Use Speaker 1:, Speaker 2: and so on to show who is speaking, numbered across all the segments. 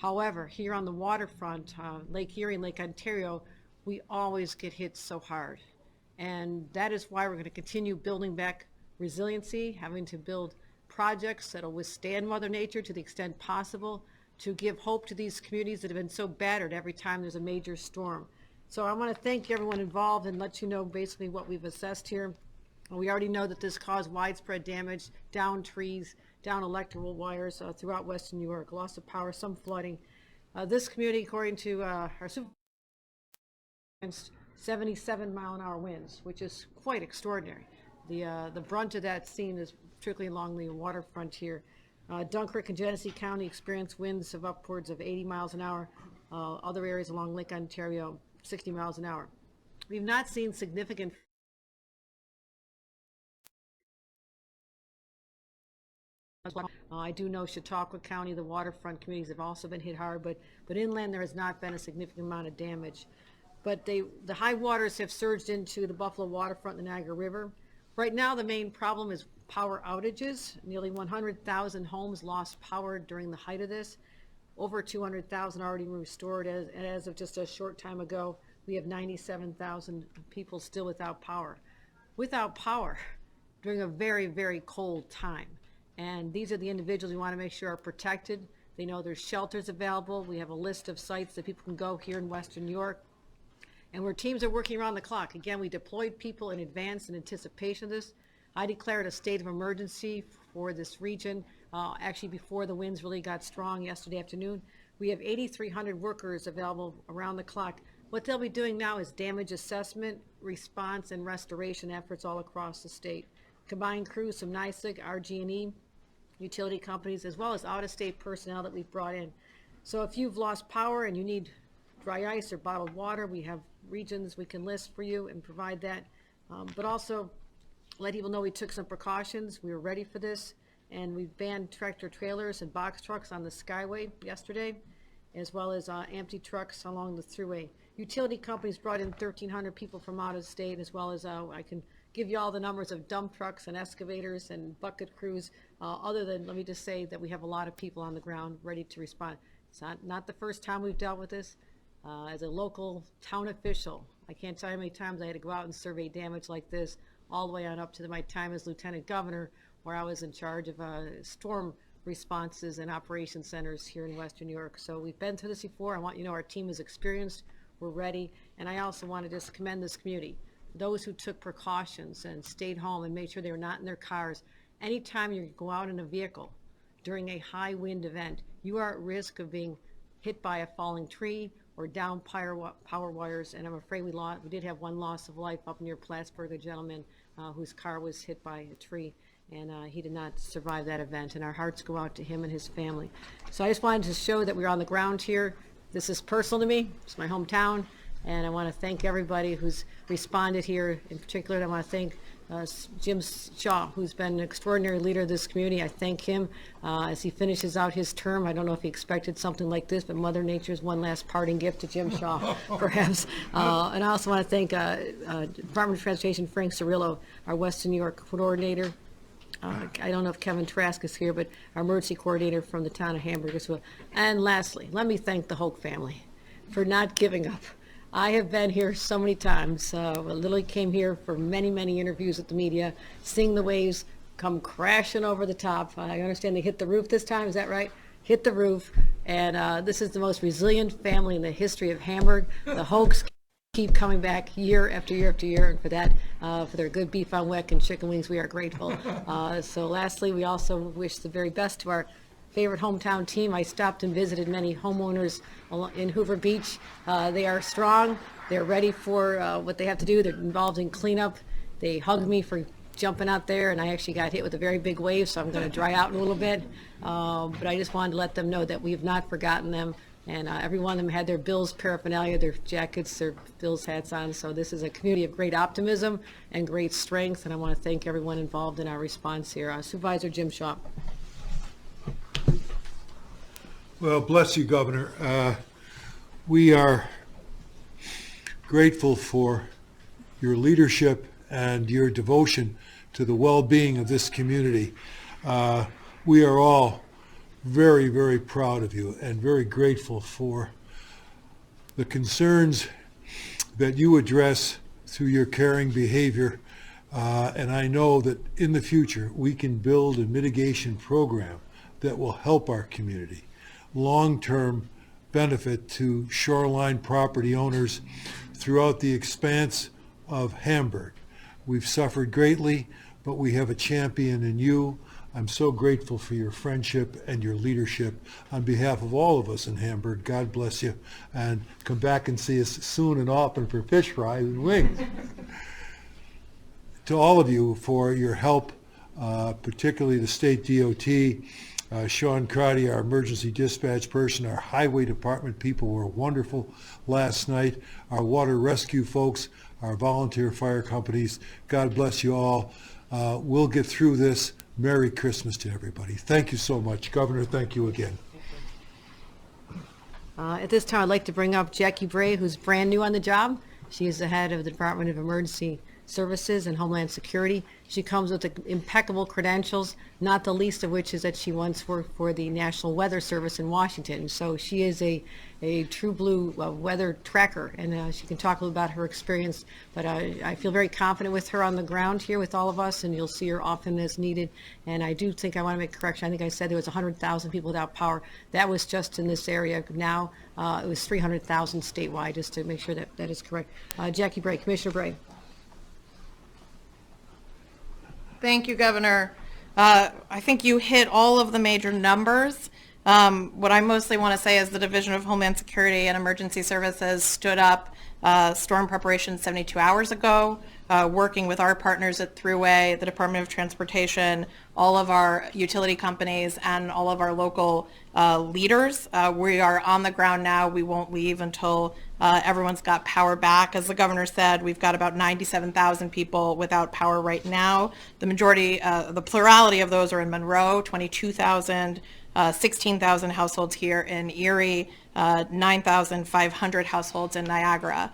Speaker 1: However, here on the waterfront, Lake Erie and Lake Ontario, we always get hit so hard. And that is why we're going to continue building back resiliency, having to build projects that'll withstand Mother Nature to the extent possible, to give hope to these communities that have been so battered every time there's a major storm. So I want to thank everyone involved and let you know basically what we've assessed here. We already know that this caused widespread damage, down trees, down electrical wires throughout Western New York, loss of power, some flooding. This community, according to our supervisor, 77-mile-an-hour winds, which is quite extraordinary. The brunt of that scene is particularly along the waterfront here. Dunkirk and Genesee County experienced winds of upwards of 80 miles an hour. Other areas along Lake Ontario, 60 miles an hour. We've not seen significant I do know Chautauqua County, the waterfront communities have also been hit hard, but inland there has not been a significant amount of damage. But the high waters have surged into the Buffalo waterfront and the Niagara River. Right now, the main problem is power outages. Nearly 100,000 homes lost power during the height of this. Over 200,000 already restored, and as of just a short time ago, we have 97,000 people still without power. Without power during a very, very cold time. And these are the individuals we want to make sure are protected. They know there's shelters available. We have a list of sites that people can go here in Western New York. And where teams are working around the clock. Again, we deployed people in advance in anticipation of this. I declared a state of emergency for this region, actually before the winds really got strong yesterday afternoon. We have 8,300 workers available around the clock. What they'll be doing now is damage assessment, response, and restoration efforts all across the state. Combined crews from NYSEG, RG&E, utility companies, as well as out-of-state personnel that we've brought in. So if you've lost power and you need dry ice or bottled water, we have regions we can list for you and provide that. But also let people know we took some precautions. We were ready for this, and we've banned tractor trailers and box trucks on the Skyway yesterday, as well as empty trucks along the thruway. Utility companies brought in 1,300 people from out of state, as well as I can give you all the numbers of dump trucks and excavators and bucket crews. Other than, let me just say that we have a lot of people on the ground ready to respond. It's not the first time we've dealt with this. As a local town official, I can't tell you how many times I had to go out and survey damage like this, all the way on up to my time as lieutenant governor, where I was in charge of storm responses and operation centers here in Western New York. So we've been through this before. I want you to know our team is experienced, we're ready, and I also want to just commend this community. Those who took precautions and stayed home and made sure they were not in their cars. Anytime you go out in a vehicle during a high wind event, you are at risk of being hit by a falling tree or down power wires, and I'm afraid we did have one loss of life up near Plattsburgh, a gentleman whose car was hit by a tree, and he did not survive that event, and our hearts go out to him and his family. So I just wanted to show that we're on the ground here. This is personal to me. It's my hometown, and I want to thank everybody who's responded here. In particular, I want to thank Jim Shaw, who's been an extraordinary leader of this community. I thank him as he finishes out his term. I don't know if he expected something like this, but Mother Nature's one last parting gift to Jim Shaw, perhaps. And I also want to thank Department of Transportation Frank Cirillo, our Western New York coordinator. I don't know if Kevin Trask is here, but our emergency coordinator from the town of Hamburg as well. And lastly, let me thank the Hoke family for not giving up. I have been here so many times. I literally came here for many, many interviews with the media, seeing the waves come crashing over the top. I understand they hit the roof this time, is that right? Hit the roof, and this is the most resilient family in the history of Hamburg. The Hokes keep coming back year after year after year, and for that, for their good beef on weck and chicken wings, we are grateful. So lastly, we also wish the very best to our favorite hometown team. I stopped and visited many homeowners in Hoover Beach. They are strong. They're ready for what they have to do. They're involved in cleanup. They hugged me for jumping out there, and I actually got hit with a very big wave, so I'm going to dry out in a little bit. But I just wanted to let them know that we have not forgotten them. And every one of them had their Bills paraphernalia, their jackets, their Bills hats on. So this is a community of great optimism and great strength. And I want to thank everyone involved in our response here. Supervisor Jim Shaw.
Speaker 2: Well, bless you, Governor. We are grateful for your leadership and your devotion to the well-being of this community. We are all very, very proud of you and very grateful for the concerns that you address through your caring behavior. And I know that in the future, we can build a mitigation program that will help our community. Long-term benefit to shoreline property owners throughout the expanse of Hamburg. We've suffered greatly, but we have a champion in you. I'm so grateful for your friendship and your leadership. On behalf of all of us in Hamburg, God bless you, and come back and see us soon and often for fish fries and wings. To all of you for your help, particularly the state DOT, Sean Crotty, our emergency dispatch person, our highway department people were wonderful last night, our water rescue folks, our volunteer fire companies. God bless you all. We'll get through this. Merry Christmas to everybody. Thank you so much. Governor, thank you again.
Speaker 1: At this time, I'd like to bring up Jackie Bray, who's brand new on the job. She is the head of the Department of Emergency Services and Homeland Security. She comes with impeccable credentials, not the least of which is that she once worked for the National Weather Service in Washington. So she is a true blue weather tracker, and she can talk a little about her experience. But I feel very confident with her on the ground here with all of us, and you'll see her often as needed. And I do think I want to make a correction. I think I said there was 100,000 people without power. That was just in this area. Now it was 300,000 statewide, just to make sure that that is correct. Jackie Bray, Commissioner Bray.
Speaker 3: Thank you, Governor. I think you hit all of the major numbers. What I mostly want to say is the Division of Homeland Security and Emergency Services stood up storm preparation 72 hours ago, working with our partners at Thruway, the Department of Transportation, all of our utility companies, and all of our local leaders. We are on the ground now. We won't leave until everyone's got power back. As the governor said, we've got about 97,000 people without power right now. The majority, the plurality of those are in Monroe, 22,000, 16,000 households here in Erie, 9,500 households in Niagara.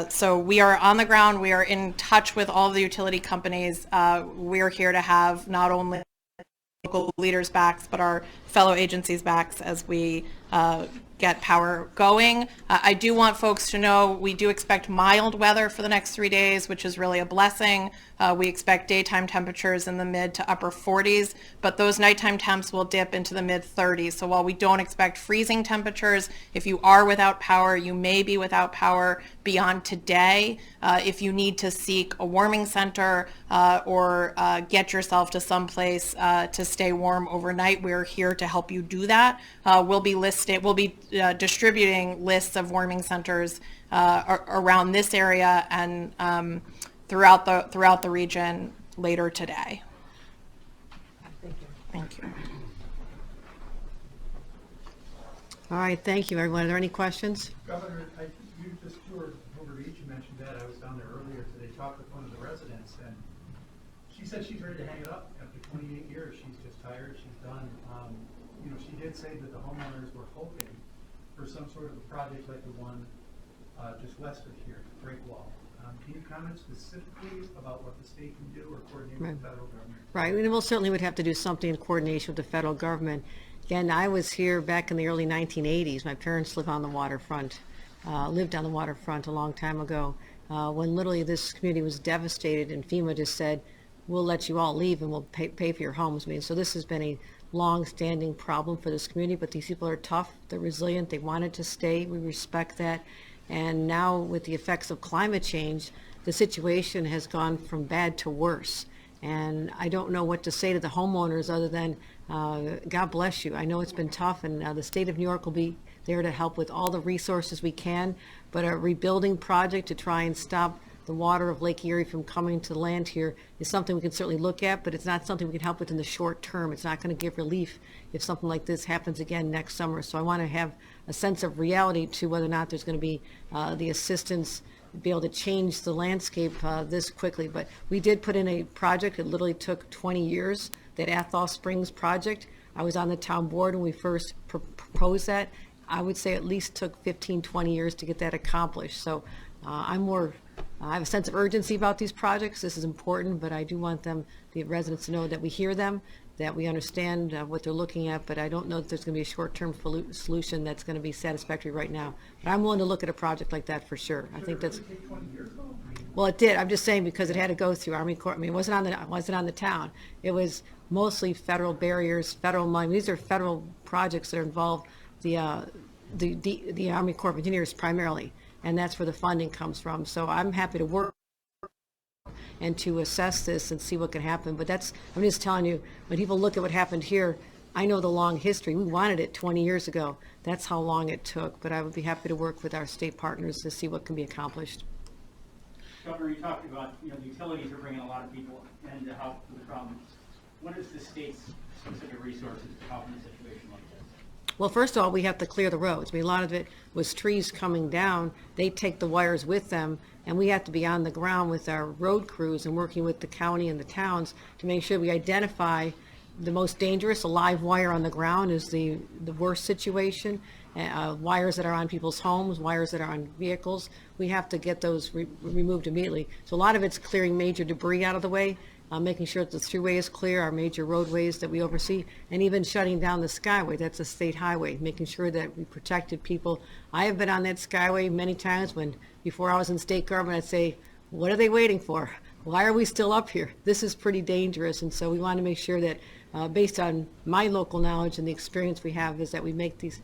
Speaker 3: So we are on the ground. We are in touch with all the utility companies. We are here to have not only local leaders' backs, but our fellow agencies' backs as we get power going. I do want folks to know we do expect mild weather for the next 3 days, which is really a blessing. We expect daytime temperatures in the mid to upper 40s, but those nighttime temps will dip into the mid 30s. So while we don't expect freezing temperatures, if you are without power, you may be without power beyond today. If you need to seek a warming center or get yourself to some place to stay warm overnight, we're here to help you do that. We'll be distributing lists of warming centers around this area and throughout the region later today. Thank you.
Speaker 1: All right, thank you, everyone. Are there any questions?
Speaker 4: Governor, you just toured over Beach. You mentioned that. I was down there earlier today, talked with one of the residents, and she said she's ready to hang it up. After 28 years, she's just tired. She's done. She did say that the homeowners were hoping for some sort of a project like the one just west of here, Great Wall. Can you comment specifically about what the state can do or coordinate with the federal government?
Speaker 1: Right, and we'll certainly would have to do something in coordination with the federal government. Again, I was here back in the early 1980s. My parents lived on the waterfront a long time ago, when literally this community was devastated, and FEMA just said, we'll let you all leave and we'll pay for your homes. I mean, so this has been a long-standing problem for this community, but these people are tough, they're resilient, they wanted to stay, we respect that. And now with the effects of climate change, the situation has gone from bad to worse. And I don't know what to say to the homeowners other than, God bless you. I know it's been tough, and the state of New York will be there to help with all the resources we can, but a rebuilding project to try and stop the water of Lake Erie from coming to land here is something we can certainly look at, but it's not something we can help with in the short term. It's not going to give relief if something like this happens again next summer. So I want to have a sense of reality to whether or not there's going to be the assistance to be able to change the landscape this quickly. But we did put in a project. It literally took 20 years, that Athol Springs project. I was on the town board when we first proposed that. I would say at least took 15, 20 years to get that accomplished. So I have a sense of urgency about these projects. This is important, but I do want the residents to know that we hear them that we understand what they're looking at, but I don't know that there's going to be a short-term solution that's going to be satisfactory right now. But I'm willing to look at a project like that for sure. I think that's,
Speaker 4: Did it take 20 years though? I mean,
Speaker 1: well, it did. I'm just saying because it had to go through Army Corps. I mean, it wasn't on the town. It was mostly federal barriers, federal money. These are federal projects that involve the Army Corps of Engineers primarily, and that's where the funding comes from. So I'm happy to work and to assess this and see what can happen. But I'm just telling you, when people look at what happened here, I know the long history. We wanted it 20 years ago. That's how long it took. But I would be happy to work with our state partners to see what can be accomplished.
Speaker 5: Governor, you talked about, the utilities are bringing a lot of people in to help with the problem. What is the state's specific resources to help in a situation like this?
Speaker 1: Well, first of all, we have to clear the roads. I mean, a lot of it was trees coming down. They take the wires with them, and we have to be on the ground with our road crews and working with the county and the towns to make sure we identify the most dangerous. A live wire on the ground is the worst situation. Wires that are on people's homes, wires that are on vehicles, we have to get those removed immediately. So a lot of it's clearing major debris out of the way, making sure that the throughway is clear, our major roadways that we oversee, and even shutting down the Skyway. That's a state highway, making sure that we protected people. I have been on that Skyway many times before I was in state government. I'd say, what are they waiting for? Why are we still up here? This is pretty dangerous, and so we want to make sure that based on my local knowledge and the experience we have, is that we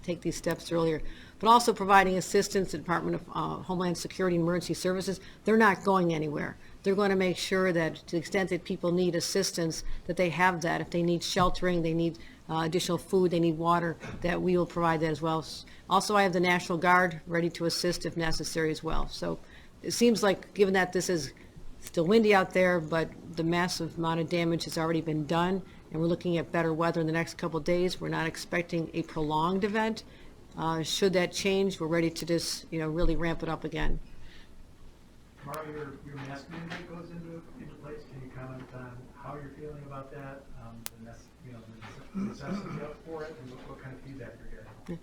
Speaker 1: take these steps earlier. But also providing assistance to the Department of Homeland Security and Emergency Services. They're not going anywhere. They're going to make sure that to the extent that people need assistance, that they have that. If they need sheltering, they need additional food, they need water, that we will provide that as well. Also, I have the National Guard ready to assist if necessary as well. So it seems like, given that this is still windy out there, but the massive amount of damage has already been done, and we're looking at better weather in the next couple of days. We're not expecting a prolonged event. Should that change, we're ready to just, really ramp it up again.
Speaker 4: Tomorrow, your mask mandate goes into place. Can you comment on how you're feeling about that? The necessity for it, and what kind of feedback you're getting?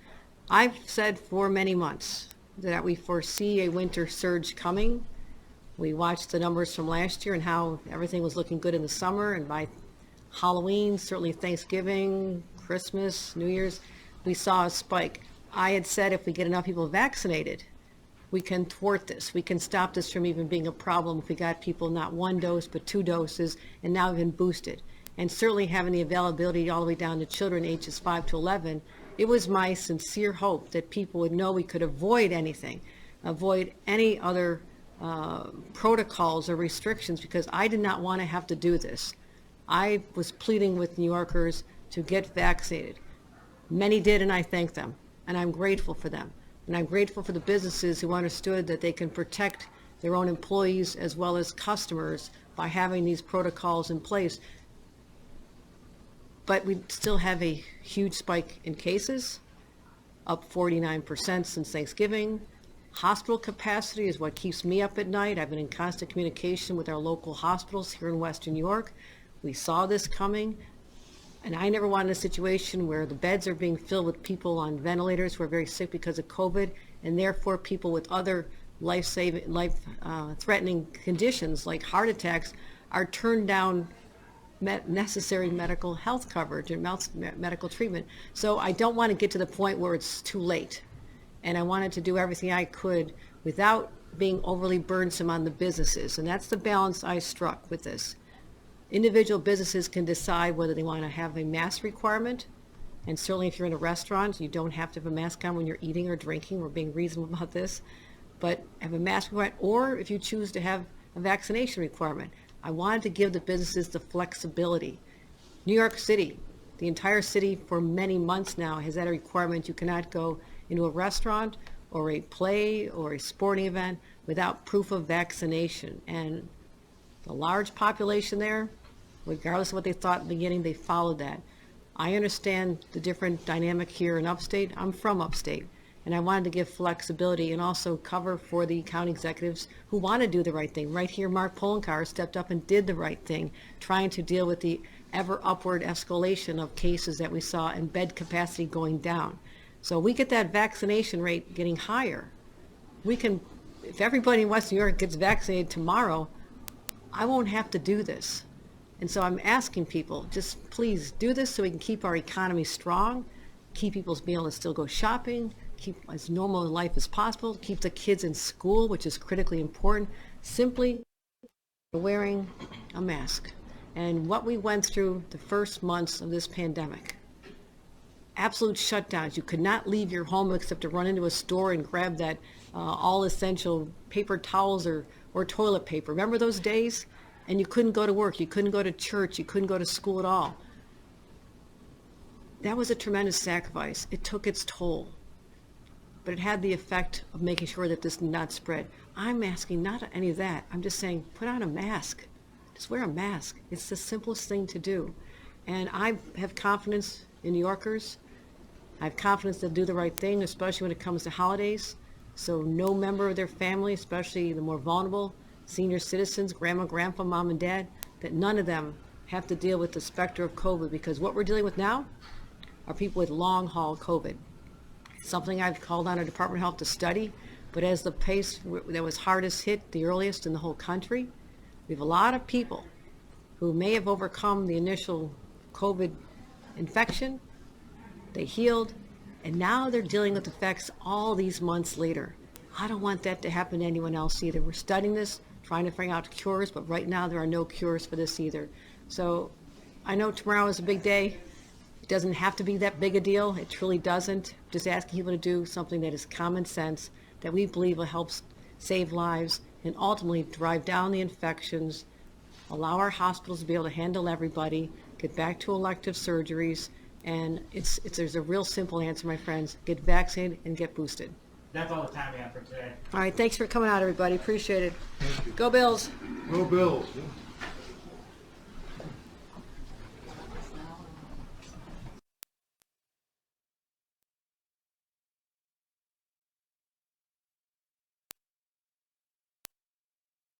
Speaker 1: I've said for many months that we foresee a winter surge coming. We watched the numbers from last year and how everything was looking good in the summer, and by Halloween, certainly Thanksgiving, Christmas, New Year's, we saw a spike. I had said if we get enough people vaccinated, we can thwart this. We can stop this from even being a problem if we got people not one dose but 2 doses, and now even boosted. And certainly having the availability all the way down to children ages 5 to 11, it was my sincere hope that people would know we could avoid anything, avoid any other protocols or restrictions, because I did not want to have to do this. I was pleading with New Yorkers to get vaccinated. Many did, and I thank them, and I'm grateful for them. And I'm grateful for the businesses who understood that they can protect their own employees as well as customers by having these protocols in place. But we still have a huge spike in cases, up 49% since Thanksgiving. Hospital capacity is what keeps me up at night. I've been in constant communication with our local hospitals here in Western New York. We saw this coming, and I never wanted a situation where the beds are being filled with people on ventilators who are very sick because of COVID, and therefore people with other life-threatening conditions like heart attacks are turned down necessary medical health coverage and medical treatment. So I don't want to get to the point where it's too late. And I wanted to do everything I could without being overly burdensome on the businesses. And that's the balance I struck with this. Individual businesses can decide whether they want to have a mask requirement. And certainly if you're in a restaurant, you don't have to have a mask on when you're eating or drinking. We're being reasonable about this. But have a mask requirement, or if you choose to have a vaccination requirement. I wanted to give the businesses the flexibility. New York City, the entire city for many months now has had a requirement. You cannot go into a restaurant or a play or a sporting event without proof of vaccination. And the large population there, regardless of what they thought in the beginning, they followed that. I understand the different dynamic here in upstate. I'm from upstate, and I wanted to give flexibility and also cover for the county executives who want to do the right thing. Right here, Mark Poloncarz stepped up and did the right thing, trying to deal with the ever upward escalation of cases that we saw and bed capacity going down. So we get that vaccination rate getting higher. We can, if everybody in West New York gets vaccinated tomorrow, I won't have to do this. And so I'm asking people, just please do this so we can keep our economy strong, keep people being able to still go shopping, keep as normal a life as possible, keep the kids in school, which is critically important, simply wearing a mask. And what we went through the first months of this pandemic, absolute shutdowns. You could not leave your home except to run into a store and grab that all essential paper towels or toilet paper. Remember those days? And you couldn't go to work, you couldn't go to church, you couldn't go to school at all. That was a tremendous sacrifice. It took its toll. But it had the effect of making sure that this did not spread. I'm asking not any of that. I'm just saying, put on a mask. Just wear a mask. It's the simplest thing to do. And I have confidence in New Yorkers. I have confidence they'll do the right thing, especially when it comes to holidays. So no member of their family, especially the more vulnerable, senior citizens, grandma, grandpa, mom, and dad, that none of them have to deal with the specter of COVID, because what we're dealing with now are people with long-haul COVID. It's something I've called on our Department of Health to study, but as the pace that was hardest hit, the earliest in the whole country, we have a lot of people who may have overcome the initial COVID infection, they healed, and now they're dealing with effects all these months later. I don't want that to happen to anyone else either. We're studying this, trying to figure out cures, but right now there are no cures for this either. So I know tomorrow is a big day. It doesn't have to be that big a deal. It truly doesn't. Just asking people to do something that is common sense, that we believe will help save lives and ultimately drive down the infections, allow our hospitals to be able to handle everybody, get back to elective surgeries, and there's a real simple answer, my friends. Get vaccinated and get boosted.
Speaker 5: That's all the time we have for today.
Speaker 1: All right, thanks for coming out, everybody. Appreciate it. Go Bills.
Speaker 2: Go Bills.